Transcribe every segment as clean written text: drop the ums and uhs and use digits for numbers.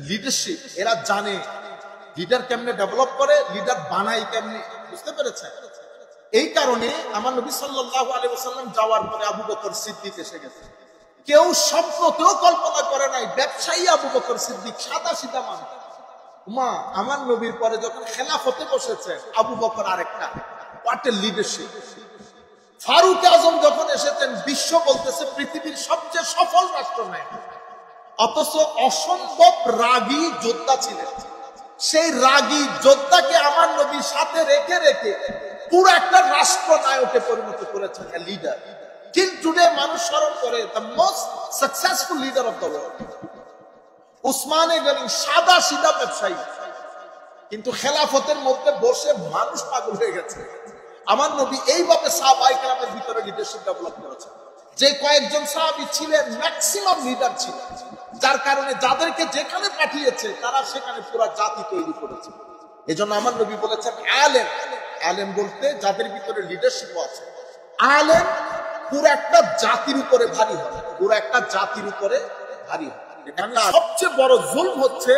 Leadership, এরা জানে leader কেমনে ডেভেলপ করে, লিডার বানাই কেমনে, বুঝতে পেরেছেন? এই কারণে আমার নবী সাল্লাল্লাহু আলাইহি ওয়াসাল্লাম যাওয়ার পরে আবু বকর সিদ্দিক এসে গেছে। কেউ স্বপ্নতেও কল্পনা করে নাই ব্যবসায়ী আবু বকর সিদ্দিক সাদা সিধা মানুষ। মা আমার নবীর পরে যখন খেলাফতে বসেছে আবু বকর আরেকটা, হোয়াট এ লিডারশিপ। ফারুক আজম যখন এসেছেন বিশ্ব বলতেছে পৃথিবীর সবচেয়ে সফল রাষ্ট্রনায়ক, অথচ অসম্ভব রাগী যোদ্ধা ছিলেন। সেই রাগী যোদ্ধাকে আমার নবীর সাথে রেখে রেখে পুরো একটা রাষ্ট্রনায়কে পরিণত করেছেন, লিডার। টিল টুডে মানুষ স্মরণ করে the most successful leader of the world. উসমানে গনি সাদা সিধা ব্যবসায়ী, কিন্তু খেলাফতের মধ্যে বসে মানুষ পাগল হয়ে গেছে। আমার নবী এইভাবে সাহাবায়ে কেরামের ভিতরে লিডারশিপ ডেভেলপ করেছেন। যে কয়েকজন সাহাবী ছিলেন ম্যাক্সিমাম লিডার ছিলেন, যার কারণে যাদেরকে যেখানে পাঠিয়েছে তারা সেখানে পুরো জাতি তৈরি করেছে। এজন্য আমার নবী বলেছেন আলেম, আলেম বলতে যাদের ভিতরে লিডারশিপ আছে। আলেম পুরো একটা জাতির উপরে ভারী হয়, পুরো একটা জাতির উপরে ভারী হয়। সবচেয়ে বড় জুলম হচ্ছে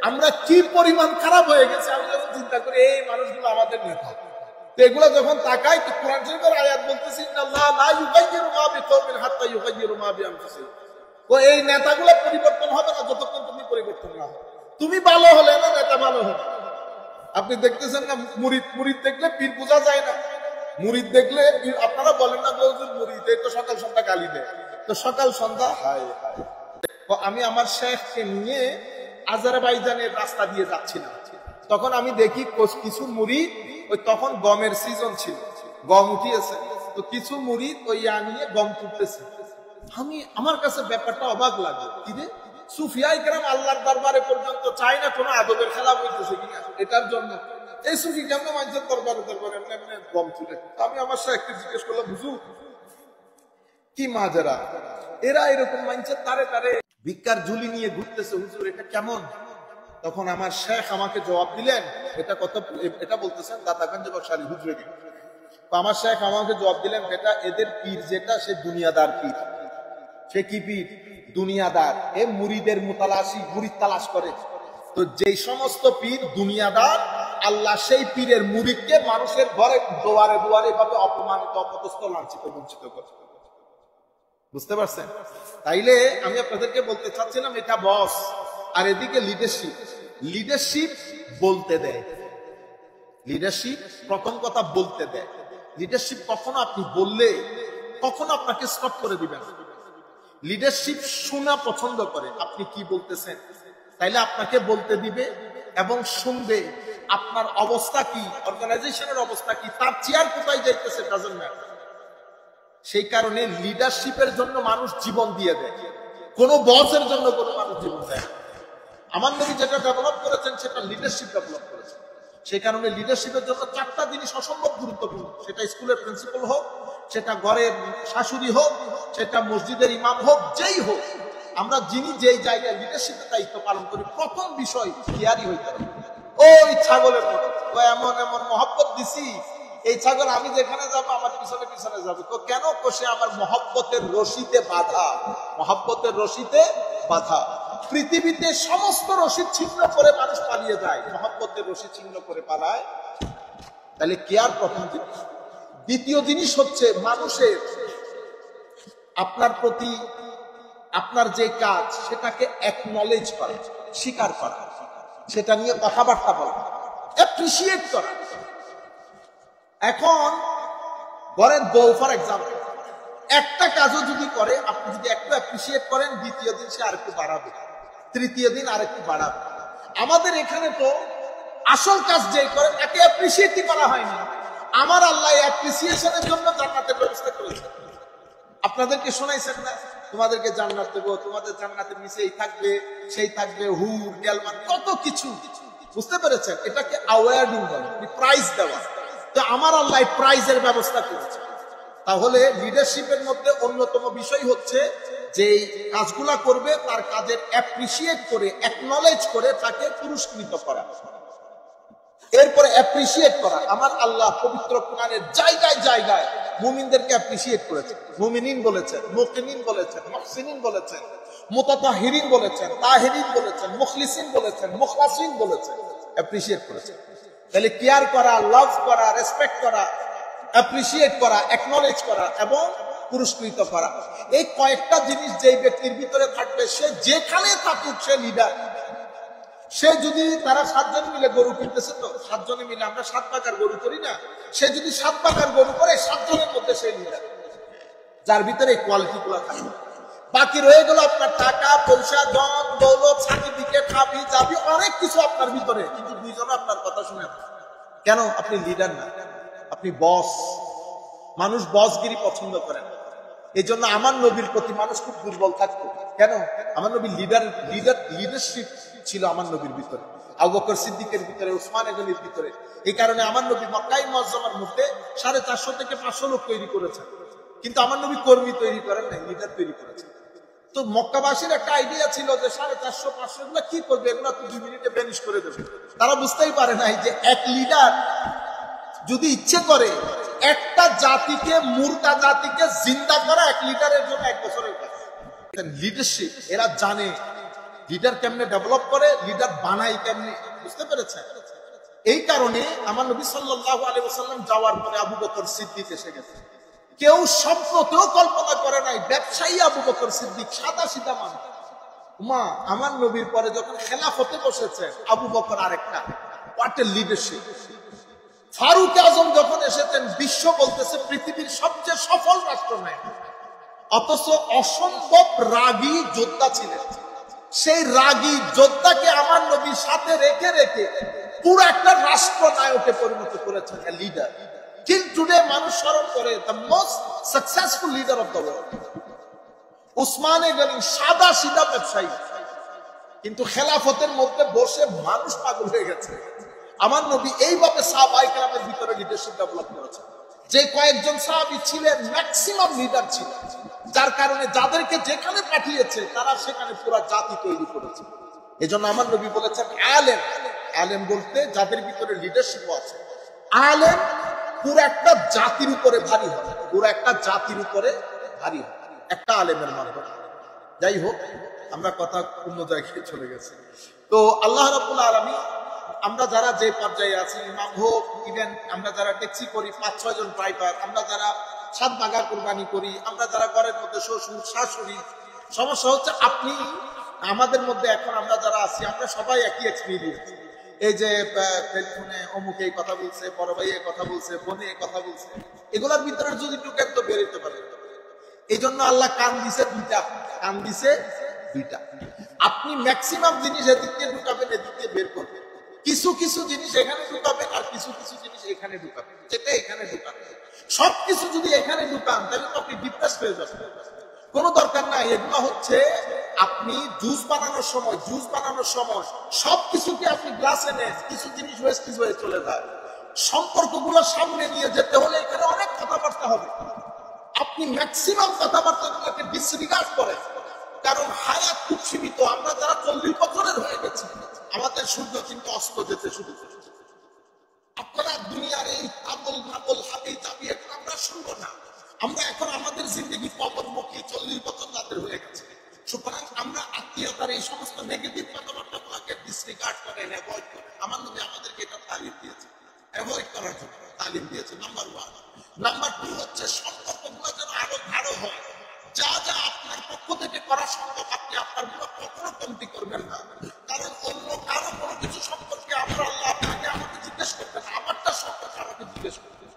আমরা কি পরিমাণ খারাপ হয়ে গেছে। আমি যখন চিন্তা করি এই মানুষগুলো আমাদের নেতা, এগুলো যখন তাকাই তো কোরআন শরীফের আয়াত বলতেছি ইন্নাল্লাহ লা ইউগাইয়িরু মা বিকওমিন হাত্তা ইউগাইয়িরু মা বিআনফুসিহিম। তো এই নেতাগুলো পরিবর্তন হবে না যতক্ষণ তুমি পরিবর্তন না হবে। তুমি ভালো হলে না নেতা ভালো হবে। আপনি দেখতেছেন না মুরিদ দেখলে পীর বোঝা যায় না। মুরিদ দেখলে আপনারা বলেন না হুজুর মুরিদ, এই তো সকাল সন্ধ্যা গালি দেয়, তো সকাল সন্ধ্যা হায় হায়। আমি আমার শেখকে নিয়ে আজারবাইজানের রাস্তা দিয়ে যাচ্ছিলাম, তখন আমি দেখি কিছু মুরিদ, ওই তখন গমের সিজন ছিল, গম উঠিয়েছে, তো কিছু মুরিদ ওই নিয়ে গম তুলতেছে। আমার কাছে ব্যাপারটা অবাক লাগে, কি রে সুফিয়ায়ে কেরাম আল্লাহর দরবারে পর্যন্ত চায় না কোনো আদবের খেলা হইতেছে কিনা, এটার জন্য এই সুফি কেমন মানুষের দরবারে এমনি গম তুলে। আমি আমার শেখকে জিজ্ঞেস করলাম হুজুর কি মাজারা, এরা এরকম মানুষের তারে তারে ভিক্ষার ঝুলি নিয়ে ঘুরতেছে, হুজুর এটা কেমন? তখন আমার শেখ আমাকে জবাব দিলেন, এটা বলতেছেন দাতাগঞ্জ বকশালী হুজুরে। আমার শেখ আমাকে জবাব দিলেন, বেটা এদের পীর যেটা সে দুনিয়াদার পীর। সে কি পীর? দুনিয়াদার। এ মুরিদের মুতালাশি, মুরিদ তালাশ করে। তো যেই সমস্ত পীর দুনিয়াদার, আল্লাহ সেই পীরের মুরিদকে মানুষের ঘরে দুয়ারে দুয়ারে ভাবে অপমানিত, অপদস্থ, লাঞ্ছিত, বঞ্চিত করে। বুঝতে পারছেন? তাইলে আমি আপনাদেরকে বলতে চাচ্ছিলাম এটা বস, আর এদিকে লিডারশিপ। লিডারশিপ বলতে দেয়, লিডারশিপ প্রথম কথা বলতে দেয়। লিডারশিপ কখনো আপনি বললে কখনো আপনাকে স্টপ করে দিবেন। লিডারশিপ শোনা পছন্দ করে, আপনি কি বলতেছেন, তাইলে আপনাকে বলতে দিবে এবং শুনবে। আপনার অবস্থা কি, অর্গানাইজেশনের অবস্থা কি, তার চেয়ার কোথায় যাইতেছে, ডাজন্ট ম্যাটার। সেই কারণে লিডারশিপের জন্য মানুষ জীবন দিয়ে দেয়, কোন বসের জন্য কোনো মানুষ জীবন দেয়। আমার নবী যেটা ডেভেলপ করেছেন সেটা লিডারশিপ ডেভেলপ করেছেন। সেই কারণে লিডারশিপের জন্য চারটা জিনিস অসম্ভব গুরুত্বপূর্ণ। সেটা স্কুলের প্রিন্সিপাল হোক, সেটা ঘরের শাশুড়ি হোক, সেটা মসজিদের ইমাম হোক, যেই হোক, আমরা যিনি যেই জায়গায় লিডারশিপের দায়িত্ব পালন করি, প্রথম বিষয় কেয়ারি হইতে হবে। ওই ছাগলের মতো এমন এমন মহব্বত দিছি, এই ছাগল আমি যেখানে যাবো আমার পিছনে পিছনে যাবে। তো কেন? সে আমার মহব্বতের রশিতে বাঁধা, মহব্বতের রশিতে বাঁধা। পৃথিবীতে সমস্ত রশি ছিন্ন করে মানুষ পালিয়ে যায়, মহব্বতের রশি ছিন্ন করে পালায়। তাহলে কেয়ার প্রথম জিনিস। দ্বিতীয় জিনিস হচ্ছে মানুষের আপনার প্রতি আপনার যে কাজ সেটাকে অ্যাকনলেজ করা, স্বীকার করা, সেটা নিয়ে কথাবার্তা বলা, অ্যাপ্রিসিয়েট করা। এখন ধরেন বউ ফর এক্সাম্পল একটা কাজও যদি করে, আপনি যদি একটু অ্যাপ্রিসিয়েট করেন, দ্বিতীয় দিন সে আরেকটু বাড়াবে, তৃতীয় দিন আরেকটু বাড়াবে। আমাদের এখানে তো আসল কাজ যে করে তাকে অ্যাপ্রিসিয়েটই করা হয়নি। আমার আল্লাহ অ্যাপ্রিসিয়েশনের জন্য জান্নাতের ব্যবস্থা করেছেন। আপনাদেরকে শোনাইছেন না, তোমাদেরকে জান্নাত দেবো, তোমাদের জান্নাতের নিচে এই থাকবে সেই থাকবে, হুর গেলমান কত কিছু। বুঝতে পেরেছেন? এটাকে অ্যাওয়ার্ডিং বলে, প্রাইজ দেওয়া। তো আমার আল্লাহ প্রাইজের ব্যবস্থা করেছে। তাহলে লিডারশিপের মধ্যে অন্যতম বিষয় হচ্ছে যে কাজগুলা করবে তার কাজের অ্যাপ্রিসিয়েট করে, অ্যাকনলেজ করে তাকে পুরস্কৃত করা। এরপরে অ্যাপ্রিসিয়েট করা। আমার আল্লাহ পবিত্র কোরআনের জায়গায় জায়গায় মুমিনদেরকে অ্যাপ্রিসিয়েট করেছেন। মুমিনিন বলেছেন, মুকিনিন বলেছেন, মুহসিনিন বলেছেন, মুতাতাহিরিন বলেছেন, তাহিরিন বলেছেন, মুখলিসিন বলেছেন, মুখলাসিন বলেছেন, অ্যাপ্রিশিয়েট করেছেন। তাহলে কেয়ার করা, লাভ করা, রেসপেক্ট করা, অ্যাপ্রিশিয়েট করা, অ্যাকনলেজ করা এবং পুরস্কৃত করা, এই কয়েকটা জিনিস যেই ব্যক্তির ভিতরে থাকবে, সে যেখানে থাকুক সে লিডার। সে যদি, তারা 7 জন মিলে গরু কিনতেছে, তো 7 জনে মিলে আমরা 7 পাকার গরু করি না, সে যদি 7 পাকার গরু করে 7 জনের মধ্যে সে লিডার, যার ভিতরে এই কোয়ালিটি গুলা থাকবে। বাকি রয়ে গেল আপনার টাকা পয়সা, ধন দৌলত, সার্টিফিকেট, হাবি জাবি, অনেক কিছু আপনার ভিতরে, কিন্তু 2 জন আপনার কথা শুনে না। কেন? আপনি লিডার না, আপনি বস। মানুষ বসগিরি পছন্দ করে না। এই জন্য আমার নবীর প্রতি মানুষ খুব দুর্বল থাকতো। কেন? আমার নবী লিডারশিপ ছিল আমার নবীর ভিতরে, আবু বকর সিদ্দিকের ভিতরে, উসমান গনির ভিতরে। এই কারণে আমার নবী মক্কায় মুআজ্জামার মধ্যে 450 থেকে 500 লোক তৈরি করেছেন, কিন্তু আমার নবী কর্মী তৈরি করেন নাই, লিডার তৈরি করেছেন। তো মক্কাবাসীর একটা আইডিয়া ছিল যে 450-500 এগুলো কি করবে, এগুলো তো 2 মিনিটে ভ্যানিশ করে দেবে। তারা বুঝতেই পারে নাই যে এক লিডার যদি ইচ্ছে করে একটা জাতিকে, মুর্দা জাতিকে জিন্দা করা, এক লিডারের জন্য 1 বছরের কাজ। লিডারশিপ এরা জানে, লিডার কেমনে ডেভেলপ করে, লিডার বানাই কেমনে, বুঝতে পেরেছেন? এই কারণে আমার নবী সাল্লাল্লাহু আলাইহি ওয়াসাল্লাম যাওয়ার পরে আবু বকর সিদ্দিক এসে গেছে। কেউ স্বপ্নতেও কল্পনা করে নাই ব্যবসায়ী আবু বকর সিদ্দিক, সাদা সিধা মানুষ। আমার নবীর পরে যখন খেলাফতে বসেছে আবু বকর আরেকটা, হোয়াট এ লিডারশিপ। ফারুক আজম যখন এসেছেন, বিশ্ব বলতেছে পৃথিবীর সবচেয়ে সফল রাষ্ট্রনায়ক, অথচ অসম্ভব রাগী যোদ্ধা ছিলেন। সেই রাগী যোদ্ধাকে আমার নবীর সাথে রেখে রেখে পুরো একটা রাষ্ট্রনায়কে পরিণত করেছেন, লিডার। Till today মানুষ স্মরণ করে the most successful leader of the world, Usman Gani, সাদা সিধা ব্যবসায়ী, কিন্তু খেলাফতের মধ্যে বসে মানুষ পাগল হয়ে গেছে। আমার নবী এইভাবে সাহাবায়ে কেরামের ভিতরে লিডারশিপ ডেভেলপ করেছেন, যে কয়েকজন সাহাবী ছিলেন ম্যাক্সিমাম লিডার ছিলেন, যার কারণে যাদেরকে যেখানে পাঠিয়েছে তারা সেখানে পুরো জাতি তৈরি করেছে। এজন্য আমার নবী বলেছেন আলেম, আলেম বলতে যাদের ভিতরে লিডারশিপ আছে। আলেম পুরো একটা জাতির উপরে ভারী হয়, পুরো একটা জাতির উপরে ভারী হয় একটা আলেমের মাধ্যমে। যাই হোক, আমরা কথা অন্য জায়গায় চলে গেছে। তো আল্লাহ রাব্বুল আলামিন, আমরা যারা যে পর্যায়ে আছি, ইমাম হোক, ইভেন আমরা যারা ট্যাক্সি করি 5-6 জন ড্রাইভার, আমরা যারা 7 বাগা কুরবানি করি, আমরা যারা ঘরের মধ্যে শ্বশুর শাশুড়ি, সমস্যা হচ্ছে আপনি আমাদের মধ্যে এখন আমরা যারা আছি, আমরা সবাই একই এক্সপিরিয়েন্স। এই যে টেলিফোনে অমুক এই কথা বলছে, বড় ভাই এই কথা বলছে, বোনে এই কথা বলছে, এগুলোর ভিতরে যদি ঢুকেন তো বেরোতে পারে। এই জন্য আল্লাহ কান দিছে 2টা, কান দিছে 2টা। আপনি ম্যাক্সিমাম জিনিস এদিক দিয়ে ঢুকাবেন, এদিক দিয়ে বের করবেন। কিছু কিছু জিনিস এখানে ঢুকাবেন আর কিছু কিছু জিনিস এখানে ঢুকাবেন, যেটা এখানে ঢুকাবেন। সবকিছু যদি এখানে ঢুকান তাহলে তো আপনি ডিপ্রেস হয়ে যাবেন। কোনো দরকার নাই। এগুলো হচ্ছে আপনি জুস বানানোর সময় সবকিছুকে আপনি গ্লাসে নেন, কিছু জিনিস ওয়েস্টেজ হয়ে চলে যায়। সম্পর্কগুলো সামনে নিয়ে যেতে হলে এখানে অনেক কথাবার্তা হবে। আপনি ম্যাক্সিমাম কথাবার্তাগুলোকে ডিসরিগার্ড করেন, কারণ হায়াত খুব সীমিত। আমরা যারা 40 বছরের হয়ে গেছি, আমাদের সূর্য কিন্তু অস্ত যেতে শুরু করেছে। আপনারা দুনিয়ার এই আবল হাবি চাবি এখন আমরা শুনবো না। আমরা এখন আমাদের জিন্দগি পবনমুখী 40 বছর যাদের হয়ে গেছে। সুতরাং আমরা আত্মীয়তার এই সমস্ত নেগেটিভ কথাবার্তাগুলোকে ডিসরিগার্ড করেন, অ্যাভয়েড করেন। আমার নবী আমাদেরকে এটা তালিম দিয়েছে, অ্যাভয়েড করার জন্য তালিম দিয়েছে। নাম্বার 1। নাম্বার 2 হচ্ছে সম্পর্কগুলো যেন আরো গাঢ় হয়। যা যা আপনার পক্ষ থেকে করা সম্ভব আপনি আপনার গুলো কখনো কমতি করবেন না, কারণ অন্য কারো কোনো কিছু সম্পর্কে আমরা আল্লাহ আপনাকে আমাকে জিজ্ঞেস করবেন, আমারটা সম্পর্কে আমাকে জিজ্ঞেস করবেন।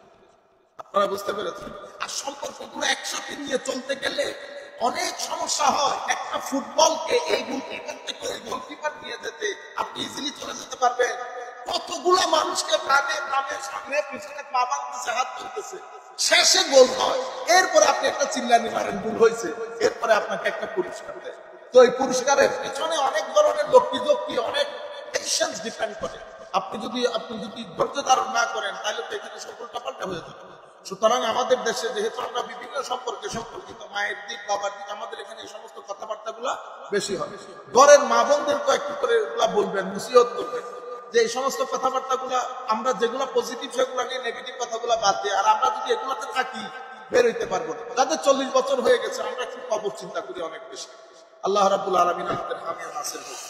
আপনারা বুঝতে পেরেছেন? আর সম্পর্কগুলো একসাথে নিয়ে চলতে গেলে অনেক সমস্যা হয়। একটা ফুটবলকে এই গোলকিপার থেকে ওই গোলকিপার নিয়ে যেতে আপনি ইজিলি চলে যেতে পারবেন। কতগুলো মানুষকে প্রাণে সামনে পিছনে পা বাঁধতেছে, হাত তুলতেছে, শেষে গোল হয়। এরপরে আপনি একটা চিল্লানি মারেন, ভুল হয়েছে, এরপরে আপনাকে একটা পুরস্কার দেয়। তো এই পুরস্কারের পেছনে অনেক ধরনের যুক্তি, অনেক পেশেন্স ডিপেন্ড করে। আপনি যদি ধৈর্য ধারণ না করেন তাহলে তো এখানে সকলটা পাল্টা হয়ে যাবে। সুতরাং আমাদের দেশে যেহেতু আমরা বিভিন্ন সম্পর্কে সম্পর্কিত, মায়ের দিক, বাবার দিক, আমাদের এখানে এই সমস্ত কথাবার্তা গুলা বেশি হয়। ঘরের মা বোনদের তো একটু করে এগুলা বলবেন, নসিহত করবেন যে এই সমস্ত কথাবার্তা গুলা আমরা যেগুলা পজিটিভ সেগুলা নিয়ে, নেগেটিভ কথাগুলা বাদ দিয়ে। আর আমরা যদি এগুলাতে থাকি বের হইতে পারবো না। যাদের 40 বছর হয়ে গেছে আমরা একটু কবর চিন্তা করি অনেক বেশি। আল্লাহ রাব্বুল আলামিন আমাদের হামিয়া নাসির হোক।